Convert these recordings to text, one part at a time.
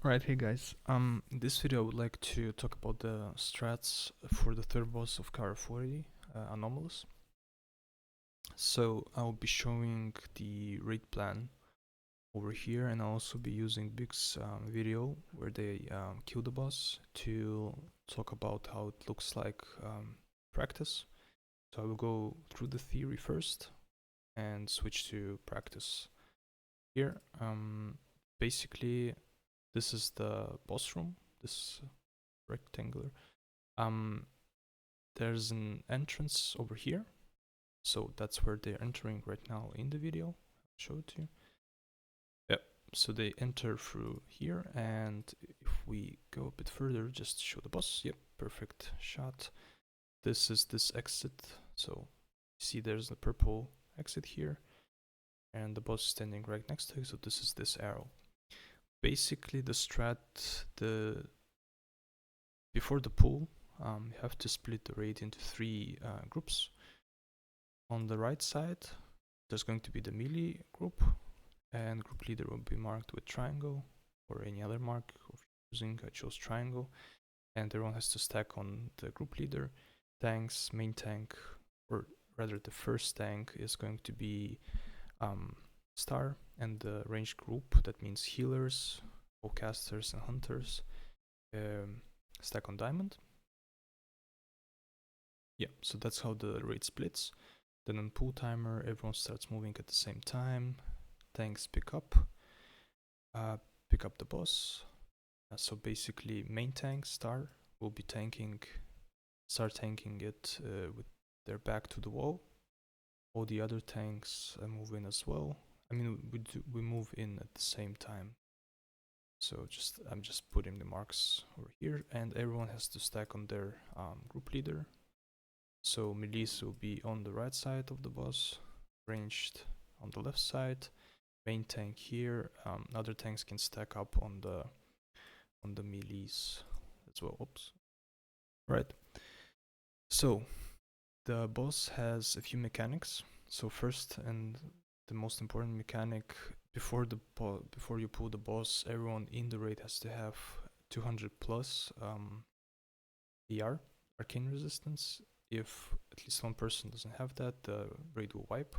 Alright, hey guys. In this video I would like to talk about the strats for the third boss of Kara40, Anomalus. So I'll be showing the raid plan over here, and I'll also be using Big's video where they kill the boss to talk about how it looks like practice. So I will go through the theory first and switch to practice here. Basically, this is the boss room, this rectangular. There's an entrance over here, so that's where they're entering right now in the video. I'll show it to you. Yep, so they enter through here, and if we go a bit further, just show the boss. Yep, perfect shot. This is this exit, so you see there's the purple exit here, and the boss standing right next to it, so this is this arrow. Basically the strat, before the pull, you have to split the raid into three groups. On the right side, there's going to be the melee group, and group leader will be marked with triangle or any other mark of choosing. I chose triangle, and everyone has to stack on the group leader. Tanks, main tank, or rather the first tank is going to be star, and the ranged group, that means healers, bowcasters, and hunters, stack on diamond. Yeah, so that's how the raid splits. Then on pull timer, everyone starts moving at the same time. Tanks pick up the boss. So basically, main tank star will be start tanking it with their back to the wall. All the other tanks move in as well. I mean, we move in at the same time. So I'm just putting the marks over here, and everyone has to stack on their group leader. So melees will be on the right side of the boss, ranged on the left side, main tank here. Other tanks can stack up on the melees as well. Oops. Right. So the boss has a few mechanics. So first, and the most important mechanic, before you pull the boss, everyone in the raid has to have 200 plus AR, Arcane resistance. If at least one person doesn't have that, the raid will wipe.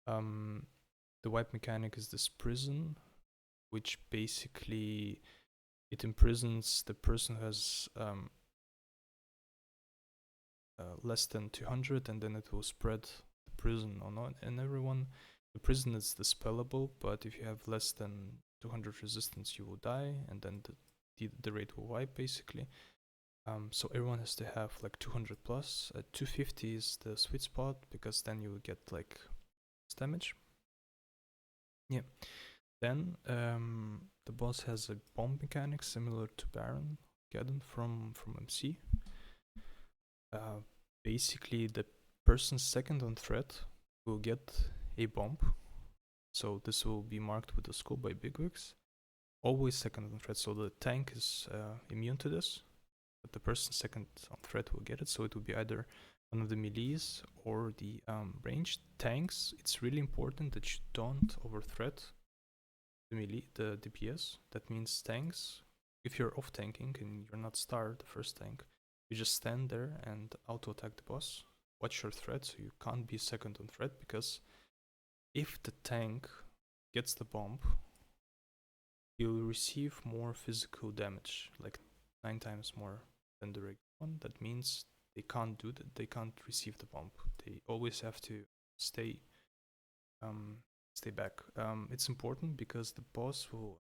The wipe mechanic is this prison, which basically it imprisons the person who has less than 200, and then it will spread the prison on everyone. The prison is dispellable, but if you have less than 200 resistance, you will die, and then the raid will wipe basically. So everyone has to have like 200 plus. 250 is the sweet spot, because then you will get like damage. Yeah. Then the boss has a bomb mechanic similar to Baron Geddon from MC. Basically, the person second on threat will get a bomb. So this will be marked with a skull by Bigwigs. Always second on threat, so the tank is immune to this, but the person second on threat will get it. So it will be either one of the melees or the ranged tanks. It's really important that you don't overthreat the melee, the DPS. That means tanks, if you're off tanking and you're not star, the first tank, you just stand there and auto attack the boss. Watch your threat, so you can't be second on threat, because if the tank gets the bomb, you'll receive more physical damage, like 9 times more than the regular one. That means they can't do that. They can't receive the bomb. They always have to stay back. It's important because the boss will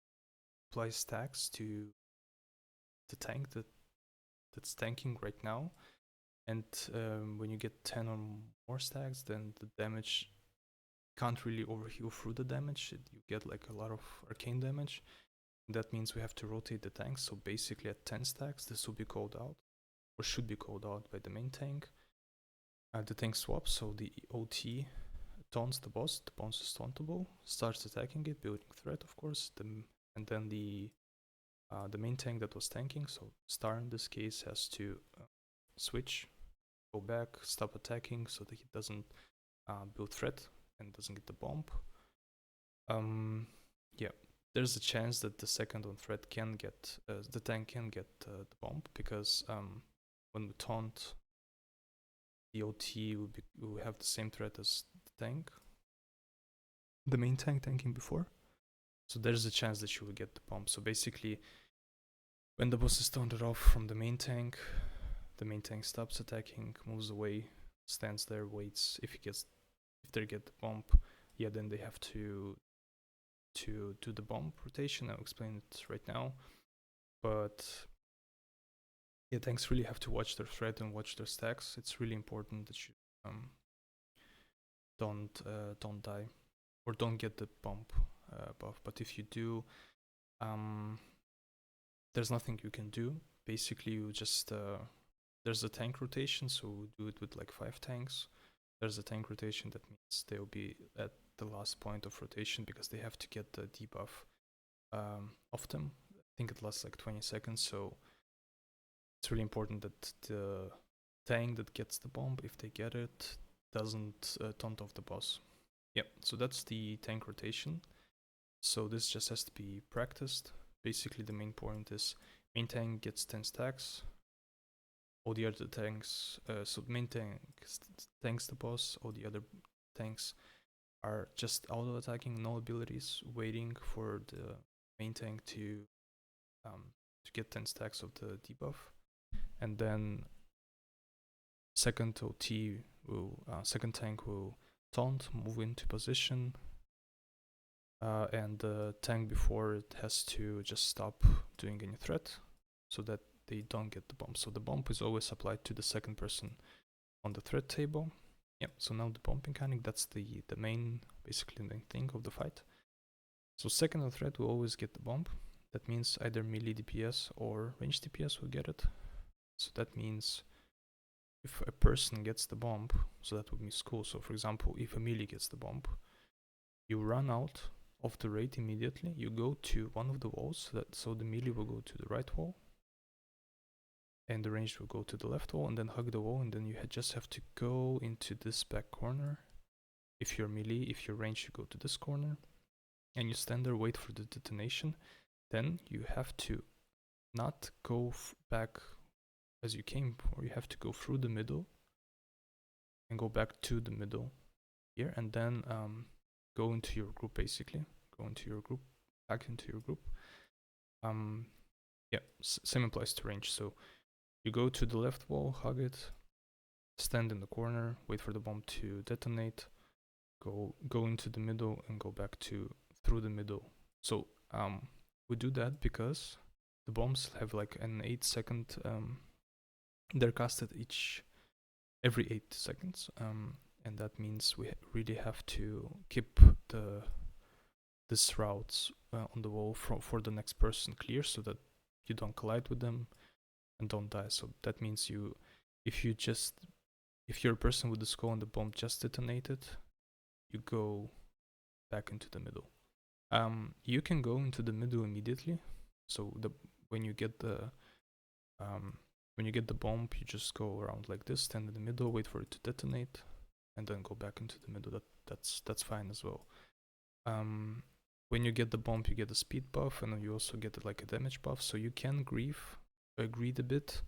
apply stacks to the tank that's tanking right now, and when you get 10 or more stacks, then the damage can't really overheal through the damage. You get like a lot of arcane damage. That means we have to rotate the tanks. So basically at 10 stacks, this will be called out, or should be called out by the main tank. The tank swaps, so the OT taunts the boss is tauntable, starts attacking it, building threat, of course, and then the main tank that was tanking, so star in this case, has to switch, go back, stop attacking, so that he doesn't build threat and doesn't get the bomb. Yeah, there's a chance that the second on threat can get, the tank can get the bomb, because when we taunt, the OT will have the same threat as the tank, the main tank tanking before. So there's a chance that you will get the bomb. So basically, when the boss is taunted off from the main tank stops attacking, moves away, stands there, waits. If they get the bomb, yeah, then they have to do the bomb rotation. I'll explain it right now. But yeah, tanks really have to watch their threat and watch their stacks. It's really important that you don't die or don't get the bomb buff. But if you do, there's nothing you can do. Basically, you just there's a tank rotation, so we'll do it with like 5 tanks. There's a tank rotation, that means they'll be at the last point of rotation because they have to get the debuff off them. I think it lasts like 20 seconds, so it's really important that the tank that gets the bomb, if they get it, doesn't taunt off the boss. Yep, so that's the tank rotation. So this just has to be practiced. Basically, the main point is main tank gets 10 stacks. All the other tanks, so main tank tanks the boss, all the other tanks are just auto attacking, no abilities, waiting for the main tank to get 10 stacks of the debuff. And then second tank will taunt, move into position, and the tank before it has to just stop doing any threat so that they don't get the bomb. So the bomb is always applied to the second person on the threat table. Yep, so now the bomb mechanic, that's the main, basically the main thing of the fight. So second on threat will always get the bomb. That means either melee DPS or range DPS will get it. So that means if a person gets the bomb, so that would be cool. So for example, if a melee gets the bomb, you run out of the raid immediately, you go to one of the walls, so the melee will go to the right wall, and the ranged will go to the left wall, and then hug the wall, and then you just have to go into this back corner. If you're melee, if you're ranged, you go to this corner, and you stand there, wait for the detonation. Then you have to not go back as you came, or you have to go through the middle and go back to the middle here, and then go into your group, basically. Go into your group, back into your group. Yeah, same applies to range. So you go to the left wall, hug it, stand in the corner, wait for the bomb to detonate, go into the middle and go back through the middle. So we do that because the bombs have like an 8-second, they're casted every 8 seconds, and that means we really have to keep this routes on the wall for the next person clear, so that you don't collide with them and don't die. So that means if you're a person with the skull and the bomb just detonated, you go back into the middle. You can go into the middle immediately. So when you get the bomb, you just go around like this, stand in the middle, wait for it to detonate, and then go back into the middle. That's fine as well. When you get the bomb, you get a speed buff, and then you also get like a damage buff. So you can greed a bit,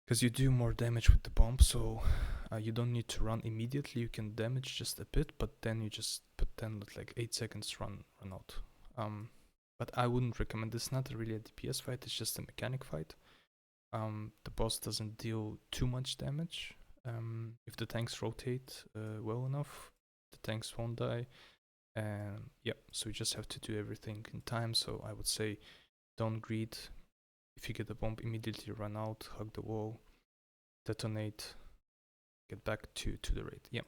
because you do more damage with the bomb. So you don't need to run immediately. You can damage just a bit, but then with like 8 seconds run out. But I wouldn't recommend this. Not really a DPS fight. It's just a mechanic fight. The boss doesn't deal too much damage. If the tanks rotate well enough, the tanks won't die. And yeah, so you just have to do everything in time. So I would say don't greed. If you get the bomb, immediately run out, hug the wall, detonate, get back to the raid. Yeah.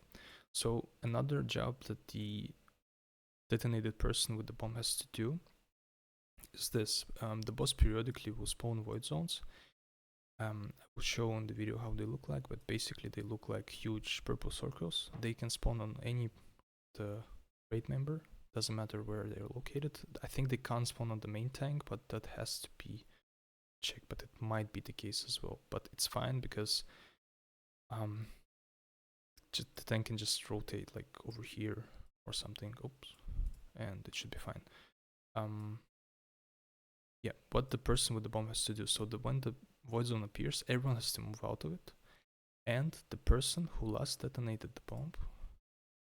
So another job that the detonated person with the bomb has to do is this. The boss periodically will spawn void zones. I will show on the video how they look like, but basically they look like huge purple circles. They can spawn on any the raid member, doesn't matter where they're located. I think they can't spawn on the main tank, but that has to be checked, but it might be the case as well. But it's fine because the tank can just rotate like over here or something. Oops, and it should be fine. yeah, what the person with the bomb has to do. So when the void zone appears, everyone has to move out of it, and the person who last detonated the bomb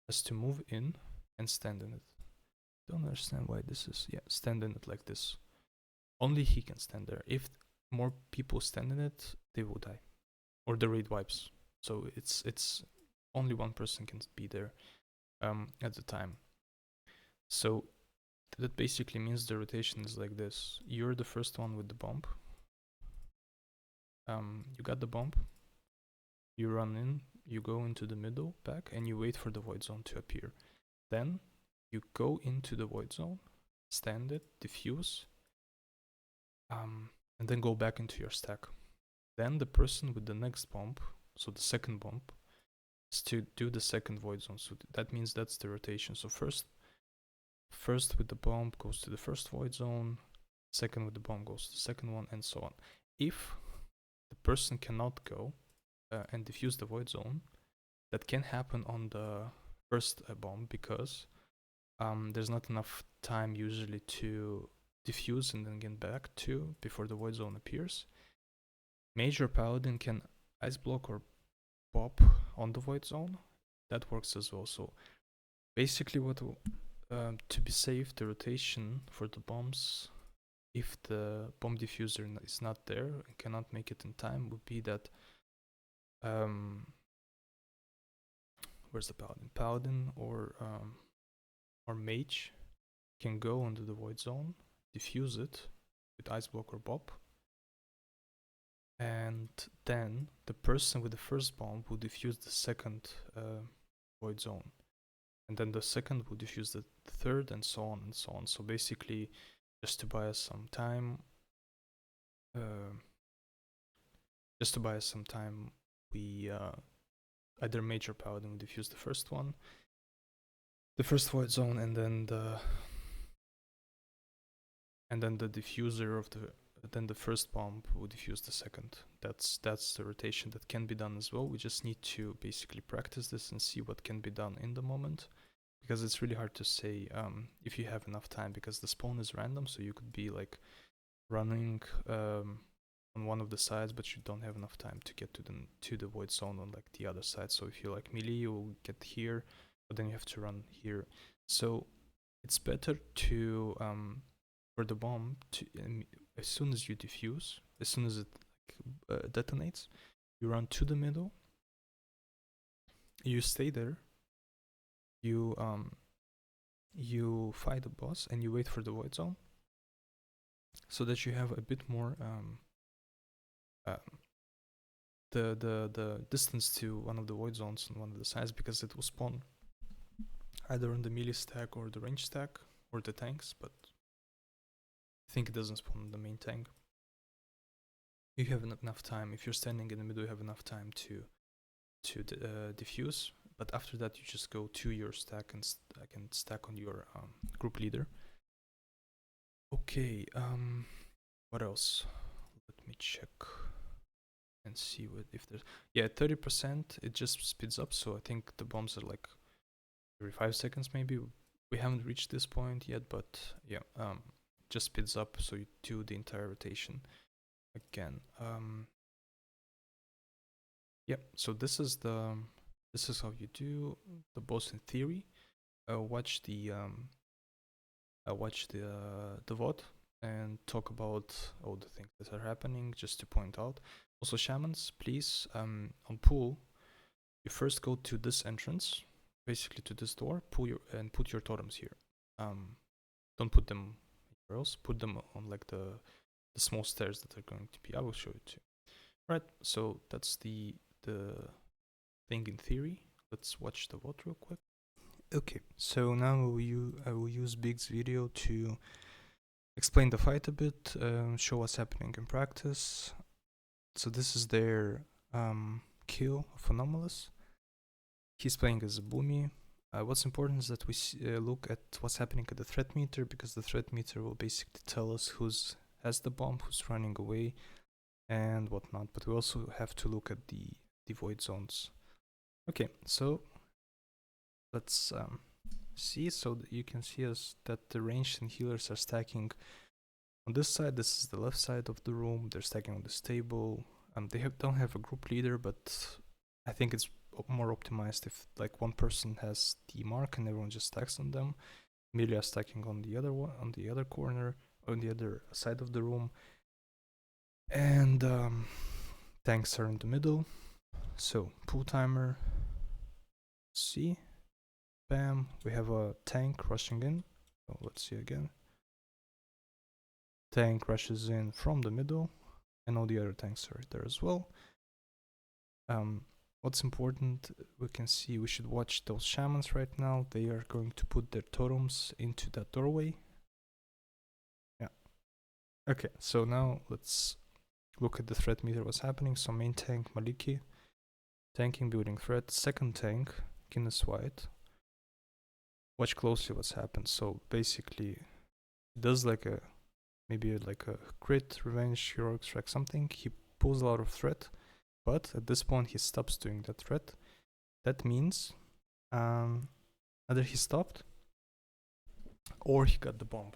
has to move in and stand in it. Don't understand why this is. Yeah, stand in it like this. Only he can stand there. If more people stand in it, they will die, or the raid wipes. So it's only one person can be there at the time. So that basically means the rotation is like this. You're the first one with the bomb. You got the bomb. You run in, you go into the middle back, and you wait for the void zone to appear. Then you go into the void zone, stand it, diffuse, and then go back into your stack. Then the person with the next bomb, so the second bomb, is to do the second void zone. So that means that's the rotation. So first with the bomb goes to the first void zone, second with the bomb goes to the second one, and so on. If the person cannot go and diffuse the void zone, that can happen on the first bomb because there's not enough time usually to diffuse and then get back to before the void zone appears. Major paladin can ice block or pop on the void zone. That works as well. So basically what to be safe, the rotation for the bombs, if the bomb diffuser is not there and cannot make it in time, would be that where's the paladin? Paladin or mage can go into the void zone, diffuse it with ice block or bob, and then the person with the first bomb will diffuse the second void zone, and then the second will diffuse the third, and so on and so on. So basically, just to buy us some time, we either mage or paladin will diffuse the first one, the first void zone, and then the diffuser of the first bomb will diffuse the second. That's the rotation that can be done as well. We just need to basically practice this and see what can be done in the moment, because it's really hard to say if you have enough time, because the spawn is random. So you could be like running on one of the sides, but you don't have enough time to get to the void zone on like the other side. So if you like melee, you'll get here, but then you have to run here. So it's better to for the bomb to as soon as you diffuse, as soon as it detonates, you run to the middle, you stay there, you fight the boss, and you wait for the void zone, so that you have a bit more the distance to one of the void zones on one of the sides, because it will spawn either on the melee stack or the range stack or the tanks, but I think it doesn't spawn on the main tank. You have enough time. If you're standing in the middle, you have enough time to diffuse, but after that you just go to your stack and stack on your group leader. Okay, what else? Let me check and see if there's 30%. It just speeds up, so I think the bombs are like every 5 seconds maybe. We haven't reached this point yet, but yeah, just speeds up, so you do the entire rotation again. Yeah, so this is how you do the boss in theory. Watch the VOD and talk about all the things that are happening, just to point out. Also, shamans, please, on pool, you first go to this entrance, basically to this door, put your totems here. Don't put them anywhere else, put them on like the small stairs that are going to be. I will show it to you. Right, so that's the thing in theory. Let's watch the VOD real quick. Okay, so now I will use Big's video to explain the fight a bit, show what's happening in practice. So this is their kill of Anomalus. He's playing as a Boomy. What's important is that we look at what's happening at the threat meter, because the threat meter will basically tell us who's has the bomb, who's running away, and whatnot. But we also have to look at the void zones. Okay, so let's see, so you can see that the ranged and healers are stacking on this side. This is the left side of the room. They're stacking on this table. They don't have a group leader, but I think it's more optimized if like one person has the mark and everyone just stacks on them. Melia stacking on the other one, on the other corner, on the other side of the room, and tanks are in the middle. So pull timer. See, bam. We have a tank rushing in. So let's see again. Tank rushes in from the middle, and all the other tanks are there as well. What's important, we can see we should watch those shamans right now. They are going to put their totems into that doorway. Yeah. Okay, so now let's look at the threat meter, what's happening. So main tank, Maliki. Tanking, building threat. Second tank, Guinness White. Watch closely what's happened. So basically, it does like a, maybe like a crit, revenge, heroic strike, something. He pulls a lot of threat. But at this point, he stops doing that threat. That means either he stopped or he got the bomb.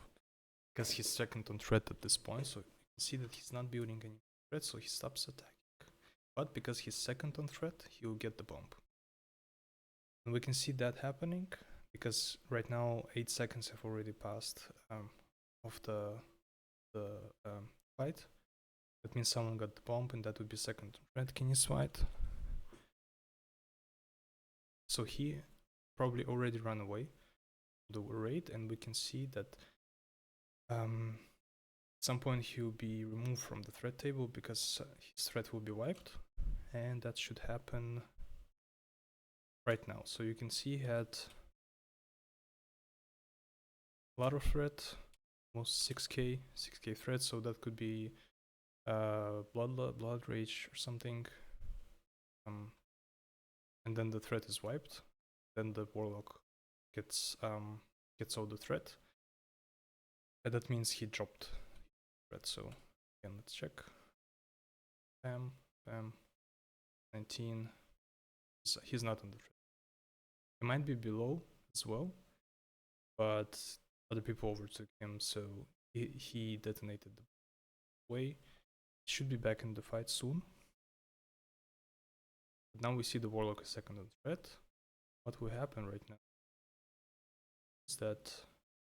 Because he's second on threat at this point. So you can see that he's not building any threat, so he stops attacking. But because he's second on threat, he will get the bomb. And we can see that happening because right now 8 seconds have already passed of the fight. That means someone got the bomb, and that would be second red Guinness White. So he probably already ran away the raid, and we can see that at some point he'll be removed from the threat table because his threat will be wiped, and that should happen right now. So you can see he had a lot of threat, almost 6k threat, so that could be blood rage or something, and then the threat is wiped. Then the warlock gets all the threat, and that means he dropped threat. So again, let's check. Bam, bam, 19. He's not on the threat. He might be below as well, but other people overtook him, so he detonated the way. Should be back in the fight soon. But now we see the warlock is second on threat. What will happen right now is that,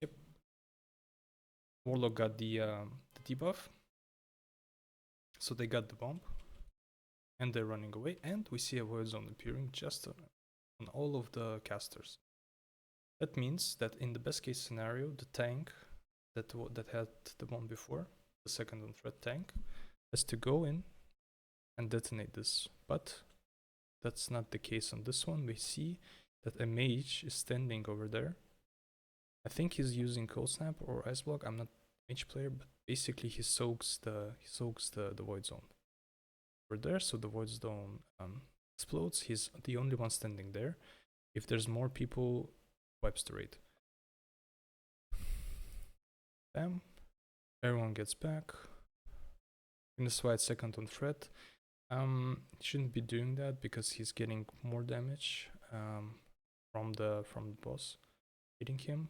yep, warlock got the debuff, so they got the bomb, and they're running away. And we see a void zone appearing just on all of the casters. That means that in the best case scenario, the tank that had the bomb before, the second on threat tank, has to go in and detonate this. But that's not the case on this one. We see that a mage is standing over there. I think he's using Cold Snap or Ice Block. I'm not a mage player, but basically he soaks the void zone over there, so the void zone explodes. He's the only one standing there. If there's more people, wipes the raid. Bam. Everyone gets back. Guinness White second on threat. Shouldn't be doing that because he's getting more damage from the boss hitting him.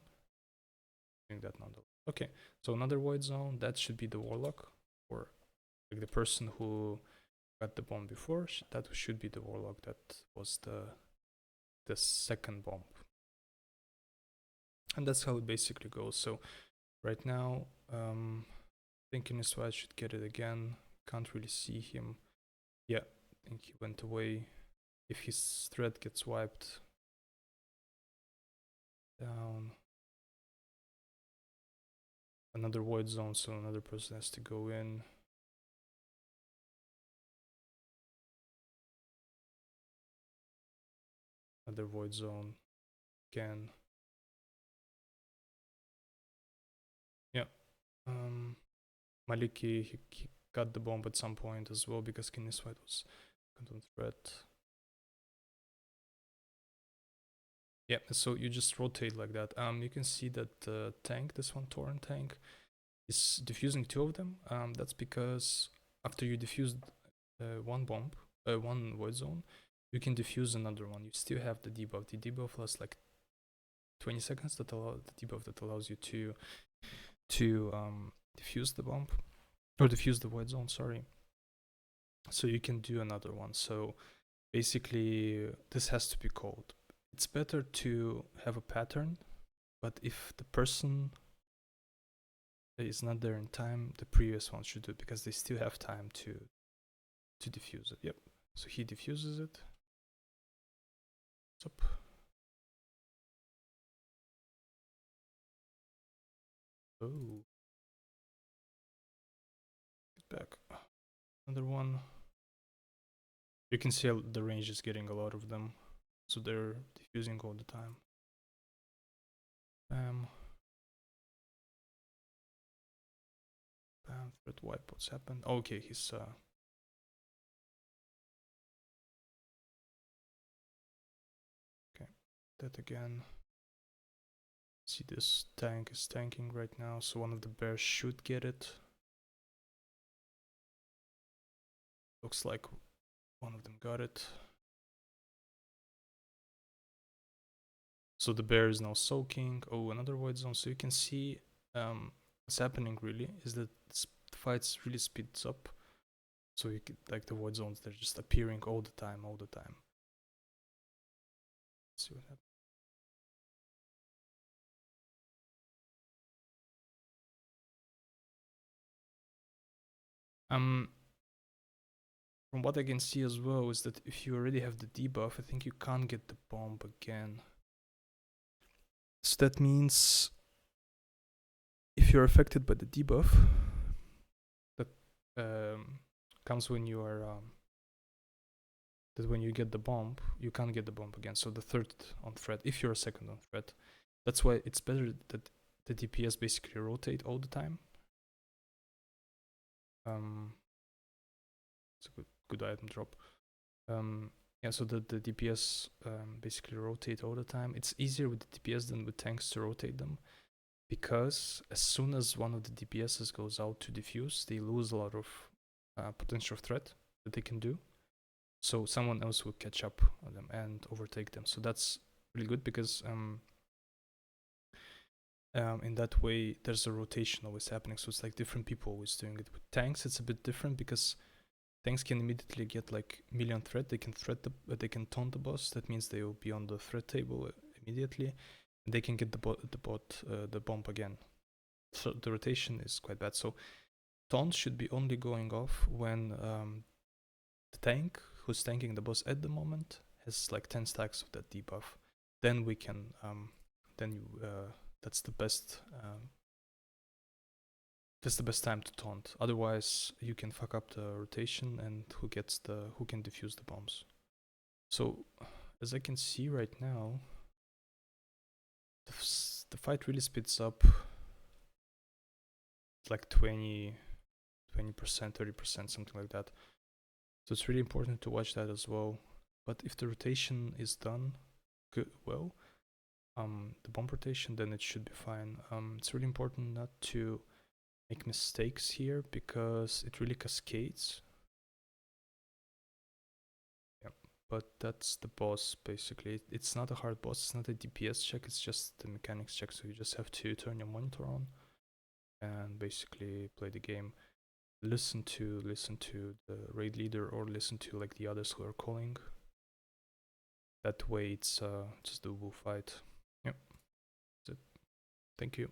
Doing that now though. Okay, so another void zone. That should be the warlock, or like the person who got the bomb before. That should be the warlock. That was the second bomb, and that's how it basically goes. So right now, thinking his White should get it again. Can't really see him. Yeah, I think he went away. If his thread gets wiped down, another void zone, so another person has to go in. Another void zone again. Yeah. Maliki, he got the bomb at some point as well because Guinness White was on threat. Yeah, so you just rotate like that. You can see that the tank, this one Torrent tank, is diffusing 2 of them. That's because after you diffused one bomb, one void zone, you can diffuse another one. You still have the debuff. The debuff lasts like 20 seconds that allow the debuff that allows you to diffuse the bomb or diffuse the void zone, sorry. So you can do another one. So basically this has to be called. It's better to have a pattern, but if the person is not there in time, the previous one should do it because they still have time to diffuse it. Yep. So he diffuses it. Up. Oh. Get back. Another one. You can see the range is getting a lot of them. So they're diffusing all the time. Bam. Bam. Threat wipe. What's happened? Oh, okay, he's okay. That again. See, this tank is tanking right now, so one of the bears should get it. Looks like one of them got it. So the bear is now soaking. Oh, another void zone. So you can see what's happening really is that the fights really speeds up. So you can, like the void zones, they're just appearing all the time. Let's see what happens. From what I can see as well is that if you already have the debuff, I think you can't get the bomb again. So that means if you're affected by the debuff that comes when you are that when you get the bomb, you can't get the bomb again. So the third on threat, if you're a second on threat, that's why it's better that the DPS basically rotate all the time. It's a good item drop. Yeah, so the DPS basically rotate all the time. It's easier with the DPS than with tanks to rotate them, because as soon as one of the DPSs goes out to diffuse, they lose a lot of potential threat that they can do. So someone else will catch up on them and overtake them. So that's really good because in that way there's a rotation always happening. So it's like different people always doing it. With tanks, it's a bit different because tanks can immediately get like million threat. They can they can taunt the boss. That means they will be on the threat table immediately, and they can get the bomb again. So the rotation is quite bad. So taunts should be only going off when the tank who's tanking the boss at the moment has like 10 stacks of that debuff. Then we can that's the best time to taunt. Otherwise you can fuck up the rotation and who can defuse the bombs. So as I can see right now, the fight really speeds up like 20%, 30%, something like that. So it's really important to watch that as well. But if the rotation is done well, the bomb rotation, then it should be fine. It's really important not to make mistakes here because it really cascades. Yeah, but that's the boss basically. It's not a hard boss, it's not a DPS check, it's just the mechanics check. So you just have to turn your monitor on and basically play the game. Listen to the raid leader or listen to like the others who are calling. That way it's just a doable fight. Yep, that's it. Thank you.